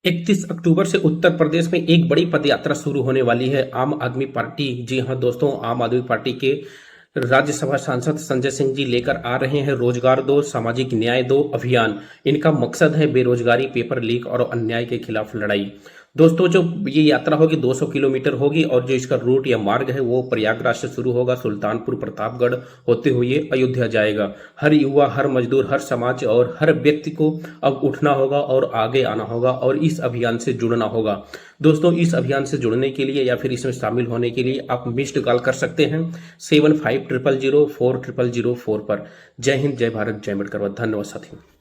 31 अक्टूबर से उत्तर प्रदेश में एक बड़ी पदयात्रा शुरू होने वाली है। आम आदमी पार्टी, जी हां दोस्तों, आम आदमी पार्टी के राज्यसभा सांसद संजय सिंह जी लेकर आ रहे हैं रोजगार दो, सामाजिक न्याय दो अभियान। इनका मकसद है बेरोजगारी, पेपर लीक और अन्याय के खिलाफ लड़ाई। दोस्तों, जो ये यात्रा होगी 200 किलोमीटर होगी और जो इसका रूट या मार्ग है वो प्रयागराज से शुरू होगा, सुल्तानपुर प्रतापगढ़ होते हुए अयोध्या जाएगा। हर युवा, हर मजदूर, हर समाज और हर व्यक्ति को अब उठना होगा और आगे आना होगा और इस अभियान से जुड़ना होगा। दोस्तों, इस अभियान से जुड़ने के लिए या फिर इसमें शामिल होने के लिए आप मिस्ड कॉल कर सकते हैं 7500040004 पर। जय हिंद, जय भारत, जय अम्बेडकर। धन्यवाद साथियों।